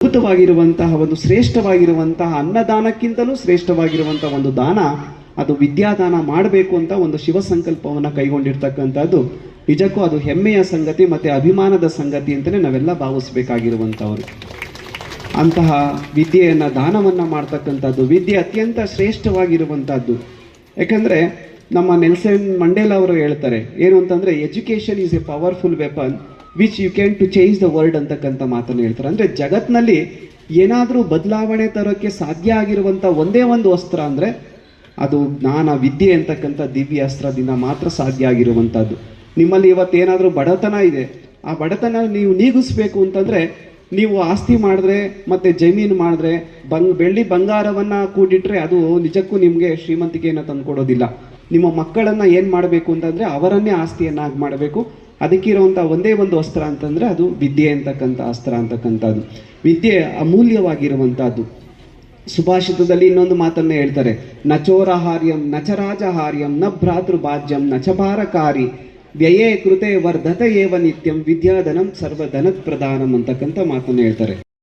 ಅದ್ಭುತವಾಗಿರುವಂತಹ ಒಂದು ಶ್ರೇಷ್ಠವಾಗಿರುವಂತಹ ಅನ್ನದಾನಕ್ಕಿಂತಲೂ ಶ್ರೇಷ್ಠವಾಗಿರುವಂತಹ ಒಂದು ದಾನ, ಅದು ವಿದ್ಯಾದಾನ ಮಾಡಬೇಕು ಅಂತ ಒಂದು ಶಿವ ಸಂಕಲ್ಪವನ್ನು ಕೈಗೊಂಡಿರ್ತಕ್ಕಂಥದ್ದು ನಿಜಕ್ಕೂ ಅದು ಹೆಮ್ಮೆಯ ಸಂಗತಿ ಮತ್ತು ಅಭಿಮಾನದ ಸಂಗತಿ ಅಂತಲೇ ನಾವೆಲ್ಲ ಭಾವಿಸ್ಬೇಕಾಗಿರುವಂಥವ್ರು. ಅಂತಹ ವಿದ್ಯೆಯನ್ನು ದಾನವನ್ನು ಮಾಡ್ತಕ್ಕಂಥದ್ದು, ವಿದ್ಯೆ ಅತ್ಯಂತ ಶ್ರೇಷ್ಠವಾಗಿರುವಂಥದ್ದು. ಯಾಕಂದರೆ ನಮ್ಮ ನೆಲ್ಸನ್ ಮಂಡೇಲಾ ಅವರು ಹೇಳ್ತಾರೆ ಏನು ಅಂತಂದರೆ, education is a powerful weapon which you can to change the world ಅಂತಕ್ಕಂಥ ಮಾತನ್ನು ಹೇಳ್ತಾರೆ. ಅಂದರೆ ಜಗತ್ತಿನಲ್ಲಿ ಏನಾದರೂ ಬದಲಾವಣೆ ತರೋಕ್ಕೆ ಸಾಧ್ಯ ಆಗಿರುವಂಥ ಒಂದೇ ಒಂದು ಅಸ್ತ್ರ ಅಂದರೆ ಅದು ಜ್ಞಾನ, ವಿದ್ಯೆ ಅಂತಕ್ಕಂಥ ದಿವ್ಯ ಅಸ್ತ್ರದಿಂದ ಮಾತ್ರ ಸಾಧ್ಯ ಆಗಿರುವಂಥದ್ದು. ನಿಮ್ಮಲ್ಲಿ ಇವತ್ತೇನಾದರೂ ಬಡತನ ಇದೆ, ಆ ಬಡತನ ನೀವು ನೀಗಿಸ್ಬೇಕು ಅಂತಂದರೆ ನೀವು ಆಸ್ತಿ ಮಾಡಿದ್ರೆ ಮತ್ತು ಜಮೀನು ಮಾಡಿದ್ರೆ ಬೆಳ್ಳಿ ಬಂಗಾರವನ್ನು ಕೂಡಿಟ್ರೆ ಅದು ನಿಜಕ್ಕೂ ನಿಮಗೆ ಶ್ರೀಮಂತಿಕೆಯನ್ನು ತಂದುಕೊಡೋದಿಲ್ಲ. ನಿಮ್ಮ ಮಕ್ಕಳನ್ನು ಏನು ಮಾಡಬೇಕು ಅಂತಂದರೆ ಅವರನ್ನೇ ಆಸ್ತಿಯನ್ನಾಗಿ ಮಾಡಬೇಕು. ಅದಕ್ಕಿರುವಂಥ ಒಂದೇ ಒಂದು ಅಸ್ತ್ರ ಅಂತಂದರೆ ಅದು ವಿದ್ಯೆ ಅಂತಕ್ಕಂಥ ಅಸ್ತ್ರ ಅಂತಕ್ಕಂಥದ್ದು. ವಿದ್ಯೆ ಅಮೂಲ್ಯವಾಗಿರುವಂಥದ್ದು. ಸುಭಾಷಿತದಲ್ಲಿ ಇನ್ನೊಂದು ಮಾತನ್ನು ಹೇಳ್ತಾರೆ, ನಚೋರಹಾರ್ಯಂ ನಚರಾಜಹಾರ್ಯಂ ನ ಭ್ರಾತೃಭಾಜ್ಯಂ ನಚಭಾರಕಾರಿ ವ್ಯಯೇ ಕೃತೆ ವರ್ಧತ ಏವ ನಿತ್ಯಂ ವಿದ್ಯಾಧನಂ ಸರ್ವಧನತ್ ಪ್ರಧಾನಂ ಅಂತಕ್ಕಂಥ ಮಾತನ್ನು ಹೇಳ್ತಾರೆ.